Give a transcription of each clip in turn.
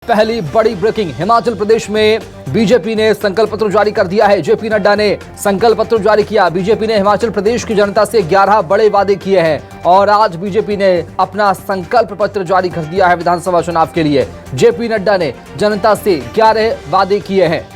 पहली बड़ी ब्रेकिंग, हिमाचल प्रदेश में बीजेपी ने संकल्प पत्र जारी कर दिया है। जेपी नड्डा ने संकल्प पत्र जारी किया। बीजेपी ने हिमाचल प्रदेश की जनता से 11 बड़े वादे किए हैं और आज बीजेपी ने अपना संकल्प पत्र जारी कर दिया है विधानसभा चुनाव के लिए। जेपी नड्डा ने जनता से 11 वादे किए हैं।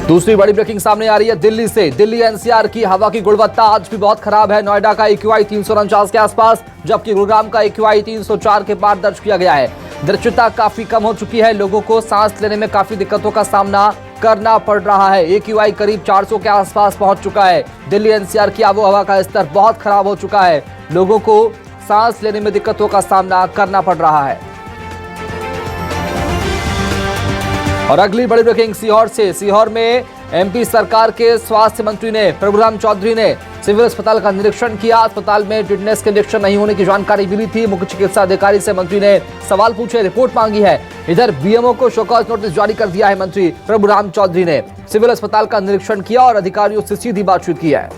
दूसरी बड़ी ब्रेकिंग सामने आ रही है दिल्ली से। दिल्ली एनसीआर की हवा की गुणवत्ता आज भी बहुत खराब है। नोएडा का AQI 349 के आसपास, जबकि गुरुग्राम का AQI 304 के पार दर्ज किया गया है। दृश्यता काफी कम हो चुकी है, लोगों को सांस लेने में काफी दिक्कतों का सामना करना पड़ रहा है। AQI करीब 400 के आसपास पहुंच चुका है। दिल्ली एनसीआर की आबो हवा का स्तर बहुत खराब हो चुका है, लोगों को सांस लेने में दिक्कतों का सामना करना पड़ रहा है। और अगली बड़ी ब्रेकिंग सीहोर से। सीहोर में MP सरकार के स्वास्थ्य मंत्री ने प्रभुराम चौधरी ने सिविल अस्पताल का निरीक्षण किया। अस्पताल में टिटनेस के इंजेक्शन नहीं होने की जानकारी मिली थी। मुख्य चिकित्सा अधिकारी से मंत्री ने सवाल पूछे, रिपोर्ट मांगी है। इधर BMO को शोकॉज नोटिस जारी कर दिया है। मंत्री प्रभुराम चौधरी ने सिविल अस्पताल का निरीक्षण किया और अधिकारियों से सीधी बातचीत की है।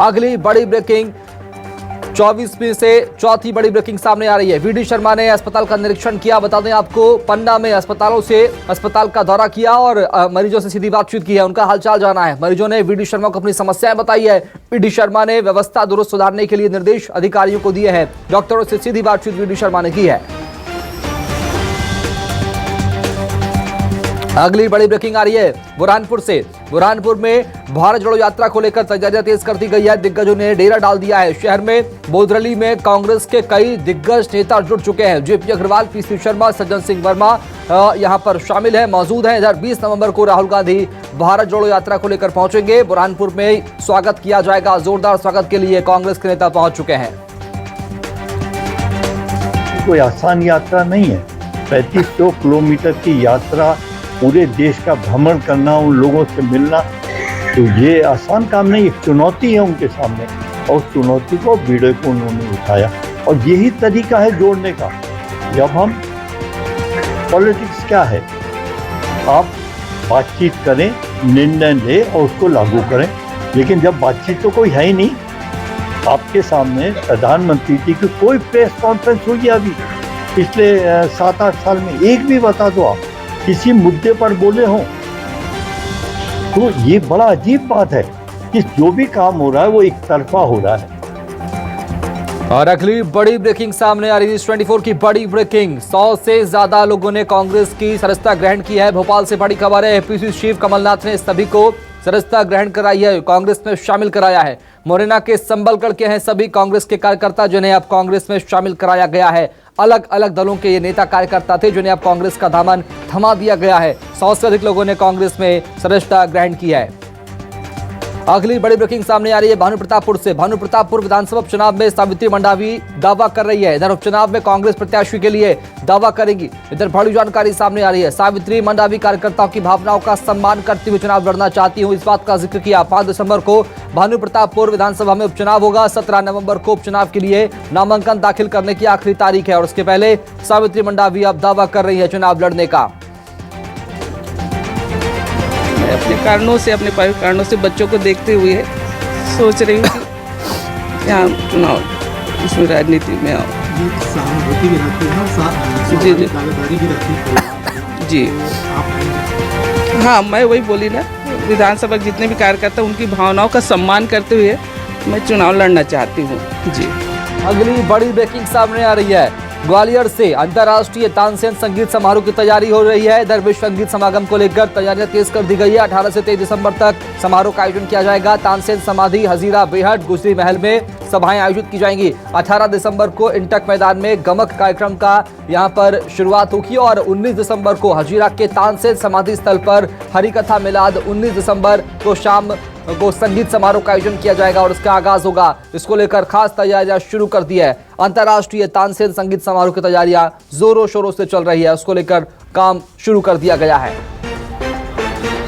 अगली बड़ी ब्रेकिंग 24 में से चौथी बड़ी ब्रेकिंग सामने आ रही है। VD शर्मा ने अस्पताल का निरीक्षण किया। बता दें आपको, पन्ना में अस्पताल का दौरा किया और मरीजों से सीधी बातचीत की है, उनका हालचाल जाना है। मरीजों ने VD शर्मा को अपनी समस्याएं बताई है। VD शर्मा ने व्यवस्था दुरुस्त सुधारने के लिए निर्देश अधिकारियों को दिए हैं। डॉक्टरों से सीधी बातचीत VD शर्मा ने की है। अगली बड़ी ब्रेकिंग आ रही है बुरहानपुर से। बुरहानपुर में भारत जोड़ो यात्रा को लेकर तैयारियां तेज कर दी गई है। दिग्गजों ने डेरा डाल दिया है। शहर में बोदरली में कांग्रेस के कई दिग्गज नेता जुट चुके हैं। JP अग्रवाल, PC शर्मा, सज्जन सिंह वर्मा यहां पर शामिल है, मौजूद हैं। इधर 20 नवंबर को राहुल गांधी भारत जोड़ो यात्रा को लेकर पहुंचेंगे। बुरहानपुर में स्वागत किया जाएगा। जोरदार स्वागत के लिए कांग्रेस के नेता पहुंच चुके हैं। कोई आसान यात्रा नहीं है। 3500 किलोमीटर की यात्रा, पूरे देश का भ्रमण करना, उन लोगों से मिलना, तो ये आसान काम नहीं, एक चुनौती है उनके सामने। और उस चुनौती को वीडियो को उन्होंने उठाया और यही तरीका है जोड़ने का। जब हम पॉलिटिक्स क्या है, आप बातचीत करें, निर्णय लें और उसको लागू करें। लेकिन जब बातचीत तो कोई है ही नहीं, आपके सामने प्रधानमंत्री जी की कोई प्रेस कॉन्फ्रेंस हुई है अभी पिछले 7-8 साल में, एक भी बता दो आप किसी मुद्दे पर बोले हों, तो ये बड़ा अजीब बात है कि जो भी काम हो रहा है वो एक तरफा हो रहा है। और अगली बड़ी ब्रेकिंग सामने आ रही है 24 की बड़ी ब्रेकिंग। 100 से ज्यादा लोगों ने कांग्रेस की सदस्यता ग्रहण की है। भोपाल से बड़ी खबर है। APC चीफ कमलनाथ ने सभी को सदस्यता ग्रहण कराई है, कांग्रेस में शामिल कराया है। मोरेना के संबलगढ़ के हैं सभी कांग्रेस के कार्यकर्ता, जिन्हें अब कांग्रेस में शामिल कराया गया है। अलग अलग दलों के ये नेता कार्यकर्ता थे, जिन्हें अब कांग्रेस का दामन थमा दिया गया है। 100 से अधिक लोगों ने कांग्रेस में सदस्यता ग्रहण की है। अगली बड़ी ब्रेकिंग सामने आ रही है भानुप्रतापपुर से। भानुप्रतापपुर विधानसभा उपचुनाव में सावित्री मंडावी दावा कर रही है। इधर उपचुनाव में कांग्रेस प्रत्याशी के लिए दावा करेगी। इधर बड़ी जानकारी सामने आ रही है। सावित्री मंडावी कार्यकर्ताओं की भावनाओं का सम्मान करते हुए चुनाव लड़ना चाहती हूँ, इस बात का जिक्र किया। 5 दिसंबर को भानुप्रतापपुर विधानसभा में उपचुनाव होगा। 17 नवंबर को उपचुनाव के लिए नामांकन दाखिल करने की आखिरी तारीख है और उसके पहले सावित्री मंडावी अब दावा कर रही है चुनाव लड़ने का। अपने कारणों से, अपने परिवार कारणों से, बच्चों को देखते हुए सोच रही हूँ कि यहाँ चुनाव, इसमें राजनीति में आओ। सहानुभूति भी रखती है, साथ जी जी दावेदारी भी रखती है जी। हाँ, मैं वही बोली ना, विधानसभा के जितने भी कार्यकर्ता उनकी भावनाओं का सम्मान करते हुए मैं चुनाव लड़ना चाहती हूँ जी। अगली बड़ी ब्रेकिंग सामने आ रही है ग्वालियर से। अंतर्राष्ट्रीय तानसेन संगीत समारोह की तैयारी हो रही है। इधर विश्व संगीत समागम को लेकर तैयारियां तेज कर दी गई है। 18 से 23 दिसंबर तक समारोह का आयोजन किया जाएगा। तानसेन समाधि, हजीरा बेहट, गुजरी महल में सभाएं आयोजित की जाएंगी। 18 दिसंबर को इंटक मैदान में गमक कार्यक्रम का यहां पर शुरुआत होगी और 19 दिसंबर को हजीरा के तानसेन समाधि स्थल पर हरिकथा मिलाद, 19 दिसंबर को शाम को संगीत समारोह का आयोजन किया जाएगा और उसका आगाज होगा। इसको लेकर खास तैयारियां शुरू कर दी है। अंतर्राष्ट्रीय तानसेन संगीत समारोह की तैयारियां जोरों शोरों से चल रही है, उसको लेकर काम शुरू कर दिया गया है।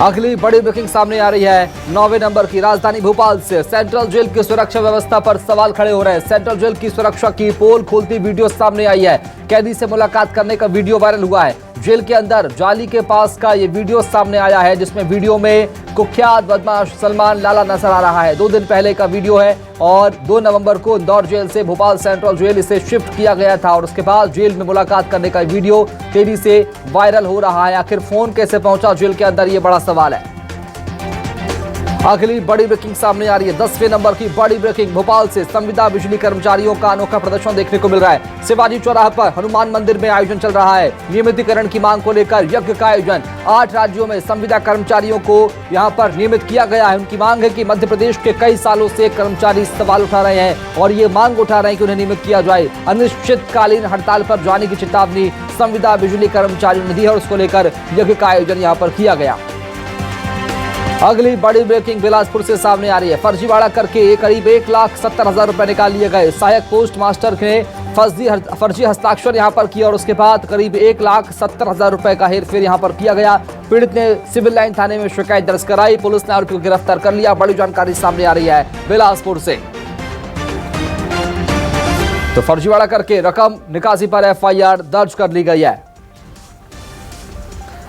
अगली बड़ी ब्रेकिंग सामने आ रही है 9वें नंबर की। राजधानी भोपाल से सेंट्रल जेल की सुरक्षा व्यवस्था पर सवाल खड़े हो रहे हैं। सेंट्रल जेल की सुरक्षा की पोल खोलती वीडियो सामने आई है। कैदी से मुलाकात करने का वीडियो वायरल हुआ है। जेल के अंदर जाली के पास का ये वीडियो सामने आया है, जिसमें वीडियो में कुख्यात बदमाश सलमान लाला नजर आ रहा है। 2 दिन पहले का वीडियो है और 2 नवंबर को इंदौर जेल से भोपाल सेंट्रल जेल इसे शिफ्ट किया गया था और उसके बाद जेल में मुलाकात करने का वीडियो तेजी से वायरल हो रहा है। आखिर फोन कैसे पहुंचा जेल के अंदर, ये बड़ा सवाल है। अगली बड़ी ब्रेकिंग सामने आ रही है। 10वें नंबर की बड़ी ब्रेकिंग, भोपाल से संविदा बिजली कर्मचारियों का अनोखा प्रदर्शन देखने को मिल रहा है। शिवाजी चौराहे पर हनुमान मंदिर में आयोजन चल रहा है। नियमितीकरण की मांग को लेकर यज्ञ का आयोजन। 8 राज्यों में संविदा कर्मचारियों को यहां पर नियमित किया गया है। उनकी मांग है कि मध्य प्रदेश के कई सालों से कर्मचारी सवाल उठा रहे हैं और ये मांग उठा रहे हैं कि उन्हें नियमित किया जाए। अनिश्चितकालीन हड़ताल पर जाने की चेतावनी संविदा बिजली कर्मचारियों ने दी है और उसको लेकर यज्ञ का आयोजन यहाँ पर किया गया। अगली बड़ी ब्रेकिंग बिलासपुर से सामने आ रही है। फर्जीवाड़ा करके करीब 1,70,000 रुपए निकाल लिए गए। सहायक पोस्ट मास्टर ने फर्जी हस्ताक्षर यहां पर किया और उसके बाद करीब 1,70,000 रुपए का हेरफेर यहां पर किया गया। पीड़ित ने सिविल लाइन थाने में शिकायत दर्ज कराई। पुलिस ने आरोपी को गिरफ्तार कर लिया। बड़ी जानकारी सामने आ रही है बिलासपुर से। तो फर्जीवाड़ा करके रकम निकासी पर FIR दर्ज कर ली गई है।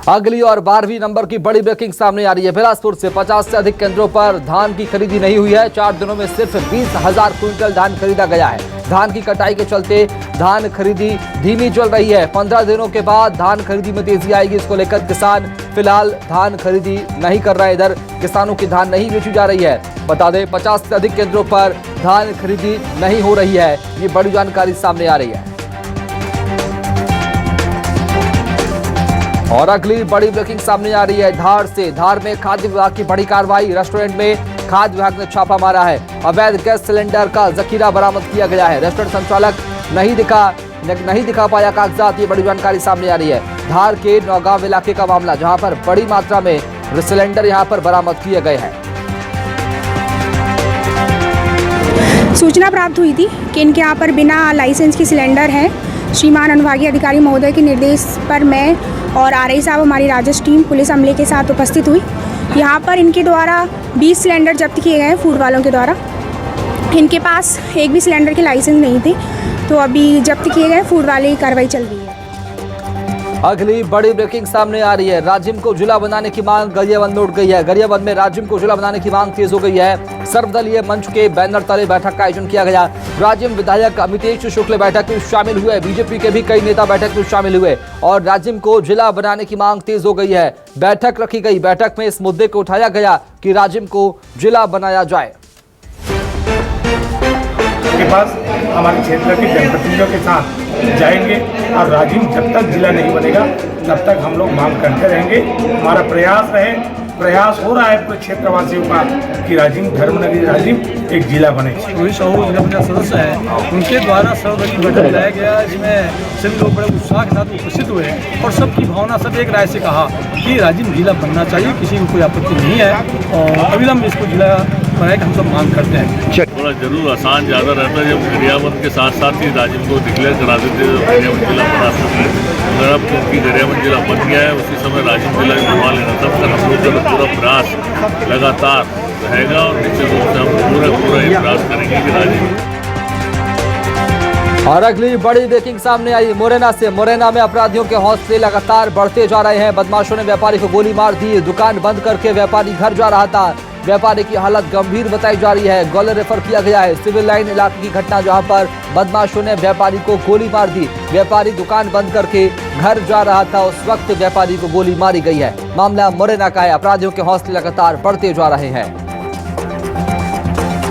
अगली और 12वीं नंबर की बड़ी ब्रेकिंग सामने आ रही है। बिलासपुर से 50 से अधिक केंद्रों पर धान की खरीदी नहीं हुई है। 4 दिनों में सिर्फ 20,000 क्विंटल धान खरीदा गया है। धान की कटाई के चलते धान खरीदी धीमी चल रही है। 15 दिनों के बाद धान खरीदी में तेजी आएगी। इसको लेकर किसान फिलहाल धान खरीदी नहीं कर रहे हैं। इधर किसानों की धान नहीं बेची जा रही है। बता दें 50 से अधिक केंद्रों पर धान खरीदी नहीं हो रही है। ये बड़ी जानकारी सामने आ रही है। और अगली बड़ी ब्रेकिंग सामने आ रही है धार से। धार में खाद्य विभाग की बड़ी कार्रवाई। रेस्टोरेंट में खाद्य विभाग ने छापा मारा है। अवैध गैस सिलेंडर का जखीरा बरामद किया गया है। रेस्टोरेंट संचालक नहीं दिखा पाया कागजात। ये बड़ी जानकारी सामने आ रही है। धार के नौगांव इलाके का मामला, जहां पर बड़ी मात्रा में सिलेंडर यहां पर बरामद किए गए हैं। सूचना प्राप्त हुई थी कि इनके यहाँ पर बिना लाइसेंस के सिलेंडर हैं। श्रीमान अनुभागीय अधिकारी महोदय के निर्देश पर मैं और RI साहब, हमारी राजस्व टीम पुलिस अमले के साथ उपस्थित हुई। यहाँ पर इनके द्वारा 20 सिलेंडर जब्त किए गए हैं फूड वालों के द्वारा। इनके पास एक भी सिलेंडर की लाइसेंस नहीं थी, तो अभी जब्त किए गए फूड वाले की कार्रवाई चल रही है। अगली बड़ी ब्रेकिंग सामने आ रही है। राजिम को जिला बनाने की मांग गरियाबंद में उठ गई है। गरियाबंद में राजिम को जिला बनाने की मांग तेज हो गई है। सर्वदलीय मंच के बैनर तले बैठक का आयोजन किया गया। राजिम विधायक अमितेश शुक्ल बैठक में शामिल हुए। बीजेपी के भी कई नेता बैठक में शामिल हुए और राजिम को जिला बनाने की मांग तेज हो गई है। बैठक रखी गई। बैठक में इस मुद्दे को उठाया गया कि राजिम को जिला बनाया जाए। के पास हमारे क्षेत्र के जनप्रतिनिधियों के साथ जाएंगे और राजिम जब तक जिला नहीं बनेगा तब तक हम लोग मांग करते रहेंगे। हमारा प्रयास हो रहा है पूरे क्षेत्रवासियों का कि राजिम धर्मनगरी राजिम एक जिला बने। रोहित साहू जिला पंचायत सदस्य हैं, उनके द्वारा सर्वदलीय बैठक बुलाया गया। इसमें सभी लोग बड़े उत्साह के साथ उपस्थित हुए और सबकी भावना, सब एक राय से कहा कि राजिम जिला बनना चाहिए। किसी को कोई आपत्ति नहीं है और अविलंब इसको जिला बनाए हम सब मांग करते हैं। थोड़ा जरूर आसान ज़्यादा रहता है जब गरियाबंद के साथ साथ ही राजिम को डिक्लेयर करा देते तो गरियाबंद जिला बना सकते हैं। अगर अब क्योंकि गरियाबंद जिला बन गया है उसी समय राजिम जिला बनवा लेना, तब तक हम लोग का पूरा प्रयास लगातार रहेगा और निश्चित रूप से हम पूरा ये प्रयास करेंगे कि राजिम। और अगली बड़ी ब्रेकिंग सामने आई मुरैना से। मुरैना में अपराधियों के हौसले लगातार बढ़ते जा रहे हैं। बदमाशों ने व्यापारी को गोली मार दी। दुकान बंद करके व्यापारी घर जा रहा था। व्यापारी की हालत गंभीर बताई जा रही है। ग्वालियर रेफर किया गया है। सिविल लाइन इलाके की घटना, जहां पर बदमाशों ने व्यापारी को गोली मार दी। व्यापारी दुकान बंद करके घर जा रहा था, उस वक्त व्यापारी को गोली मारी गई है। मामला मुरैना का है। अपराधियों के हौसले लगातार बढ़ते जा रहे हैं।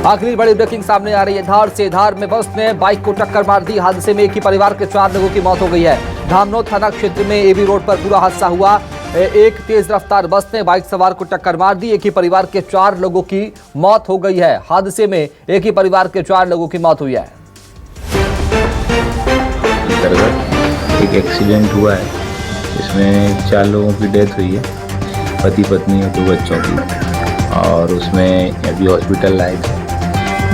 आखिरी बड़ी ब्रेकिंग सामने आ रही है धार से। धार में बस ने बाइक को टक्कर मार दी। हादसे में एक ही परिवार के 4 लोगों की मौत हो गई है। धामनोद थाना क्षेत्र में AB रोड पर पूरा हादसा हुआ। एक तेज रफ्तार बस ने बाइक सवार को टक्कर मार दी। एक ही परिवार के 4 लोगों की मौत हो गई है। हादसे में एक ही परिवार के 4 लोगों की मौत हुई है। एक एक्सीडेंट हुआ है, इसमें 4 लोगों की डेथ हुई है, पति पत्नी और 2 बच्चों की, और उसमें अभी हॉस्पिटल लाए थे।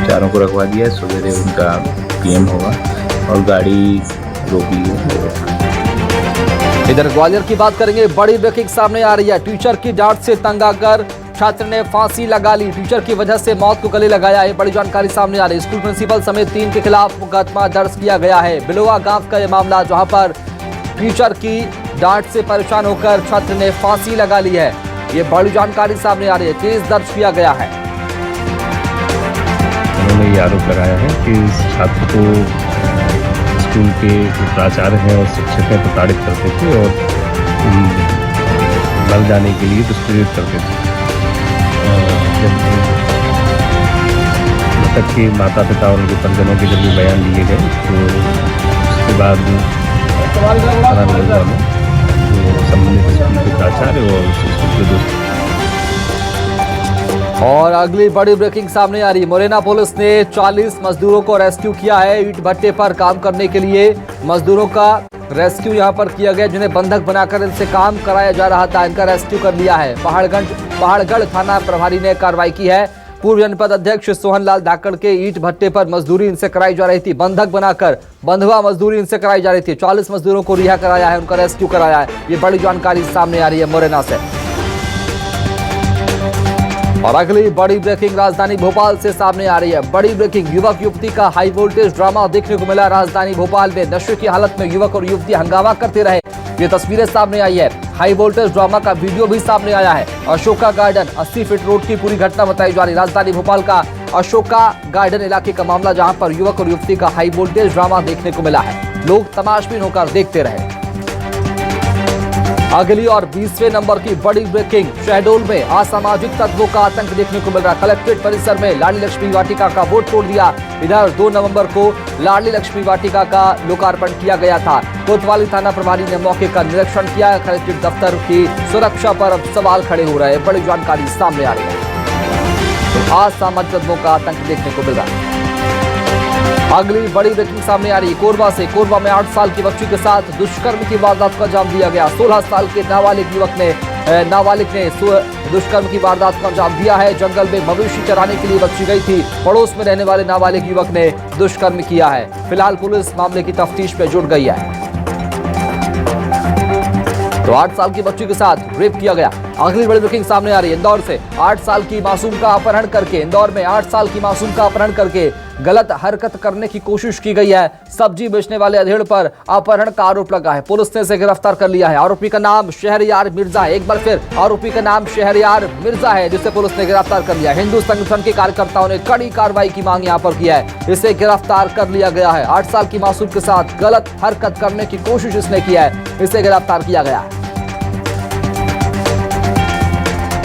चारों को रखवा दिया है। सवेरे उनका PM होगा और गाड़ी रोक ली है। इधर ग्वालियर की बात करेंगे। बड़ी ब्रेकिंग सामने आ रही है। टीचर की डांट से तंग आकर छात्र ने फांसी लगा ली। टीचर की वजह से मौत को गले लगाया है। बड़ी जानकारी सामने आ रही है। स्कूल प्रिंसिपल समेत 3 के खिलाफ मुकदमा दर्ज किया गया है। बिलोवा गांव का यह मामला, जहां पर टीचर की डांट से परेशान होकर छात्र ने फांसी लगा ली है। ये बड़ी जानकारी सामने आ रही है। केस दर्ज किया गया है। उन्होंने ये आरोप लगाया है कि इस छात्र को स्कूल के जो प्राचार्य हैं और शिक्षक हैं प्रताड़ित करते थे और लड़ जाने के लिए दुष्प्रेरित करते थे। जब मृतक के माता पिता और उनके परिजनों के जब ये बयान लिए गए तो उसके बाद थाना नलवा में जो संबंधित स्कूल के प्राचार्य और स्कूल के दोस्त। और अगली बड़ी ब्रेकिंग सामने आ रही है। मुरैना पुलिस ने 40 मजदूरों को रेस्क्यू किया है। ईंट भट्टे पर काम करने के लिए मजदूरों का रेस्क्यू यहां पर किया गया, जिन्हें बंधक बनाकर इनसे काम कराया जा रहा था। इनका रेस्क्यू कर लिया है। पहाड़गढ़ थाना प्रभारी ने कार्रवाई की है। पूर्व जनपद अध्यक्ष सोहन लाल धाकड़ के ईंट भट्टे पर मजदूरी इनसे कराई जा रही थी। बंधक बनाकर बंधुआ मजदूरी इनसे कराई जा रही थी। 40 मजदूरों को रिहा कराया है, उनका रेस्क्यू कराया है। ये बड़ी जानकारी सामने आ रही है मुरैना से। और अगली बड़ी ब्रेकिंग राजधानी भोपाल से सामने आ रही है। बड़ी ब्रेकिंग, युवक युवती का हाई वोल्टेज ड्रामा देखने को मिला। राजधानी भोपाल में नशे की हालत में युवक और युवती हंगामा करते रहे। ये तस्वीरें सामने आई है। हाई वोल्टेज ड्रामा का वीडियो भी सामने आया है। अशोका गार्डन 80 फीट रोड की पूरी घटना बताई जा रही। राजधानी भोपाल का अशोका गार्डन इलाके का मामला, जहां पर युवक और युवती का हाई वोल्टेज ड्रामा देखने को मिला है। लोग तमाशबीन होकर देखते रहे। अगली और 20वें नंबर की बड़ी ब्रेकिंग, शहडोल में असामाजिक तत्वों का आतंक देखने को मिल रहा है। कलेक्ट्रेट परिसर में लाडली लक्ष्मी वाटिका का बोर्ड तोड़ दिया। इधर 2 नवंबर को लाडली लक्ष्मी वाटिका का लोकार्पण किया गया था। कोतवाली थाना प्रभारी ने मौके का निरीक्षण किया। कलेक्ट्रेट दफ्तर की सुरक्षा पर अब सवाल खड़े हो रहे हैं। बड़ी जानकारी सामने आ रही है। तो असामाजिक तत्वों का आतंक देखने को मिल रहा है। अगली बड़ी ब्रेकिंग सामने आ रही है कोरबा से। कोरबा में 8 साल की बच्ची के साथ दुष्कर्म की वारदात को अंजाम दिया गया। 16 साल के नाबालिग ने दुष्कर्म की वारदात को अंजाम दिया है। जंगल में मवेशी चराने के लिए बच्ची गई थी। पड़ोस में रहने वाले नाबालिग युवक ने दुष्कर्म किया है। फिलहाल पुलिस मामले की तफ्तीश में जुट गई है। तो 8 साल की बच्ची के साथ रेप किया गया। अगली बड़ी ब्रेकिंग सामने आ रही है इंदौर से। 8 साल की मासूम का अपहरण करके, इंदौर में 8 साल की मासूम का अपहरण करके गलत हरकत करने की कोशिश की गई है। सब्जी बेचने वाले अधेड़ पर अपहरण का आरोप लगा है। पुलिस ने इसे गिरफ्तार कर लिया है। आरोपी का नाम शहरयार मिर्जा है। एक बार फिर आरोपी का नाम शहरयार मिर्जा है, जिसे पुलिस ने गिरफ्तार कर लिया है। हिंदू संगठन के कार्यकर्ताओं ने कड़ी कार्रवाई की मांग यहां पर किया है। इसे गिरफ्तार कर लिया गया है। 8 साल की मासूम के साथ गलत हरकत करने की कोशिश इसने की है। इसे गिरफ्तार किया गया है।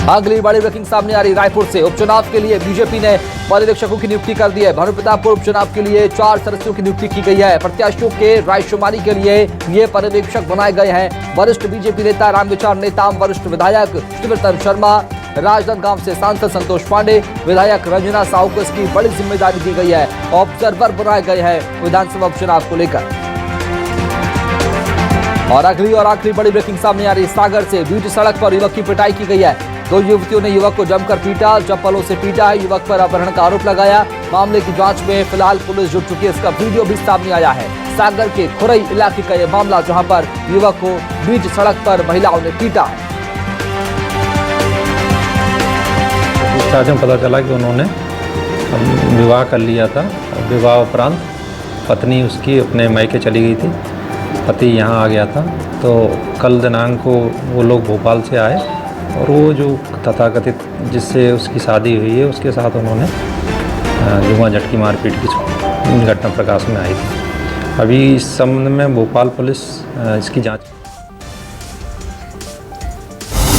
अगली बड़ी ब्रेकिंग सामने आ रही रायपुर से। उपचुनाव के लिए बीजेपी ने पर्यवेक्षकों की नियुक्ति कर दी है। भानुप्रतापपुर उपचुनाव के लिए 4 सदस्यों की नियुक्ति की गई है। प्रत्याशियों के रायशुमारी के लिए ये पर्यवेक्षक बनाए गए हैं। वरिष्ठ बीजेपी नेता रामविचार नेताम, वरिष्ठ विधायक शिवरतन शर्मा, राजनांदगांव से सांसद संतोष पांडे, विधायक रंजना साहू को इसकी बड़ी जिम्मेदारी दी गई है। ऑब्जर्वर बनाए गए हैं विधानसभा उपचुनाव को लेकर। और अगली और आखिरी बड़ी ब्रेकिंग सामने आ रही सागर से। बीच सड़क पर युवक की पिटाई की गई है। 2 युवतियों ने युवक को जमकर पीटा, चप्पलों से पीटा है। युवक पर अपहरण का आरोप लगाया। मामले की जांच में फिलहाल पुलिस जुट चुकी है। इसका वीडियो भी सामने आया है। सागर के खुरई इलाके का यह मामला, जहां पर युवक को बीच सड़क पर महिलाओं ने पीटा है। पूछताछ में पता चला कि उन्होंने विवाह कर लिया था और विवाह उपरांत पत्नी उसकी अपने मायके चली गई थी। पति यहाँ आ गया था। तो कल दिनांक को वो लोग भोपाल से आए और वो जो तथाकथित जिससे उसकी शादी हुई है उसके साथ उन्होंने जुआ झटकी मारपीट की घटना प्रकाश में आई थी। अभी इस संबंध में भोपाल पुलिस इसकी जांच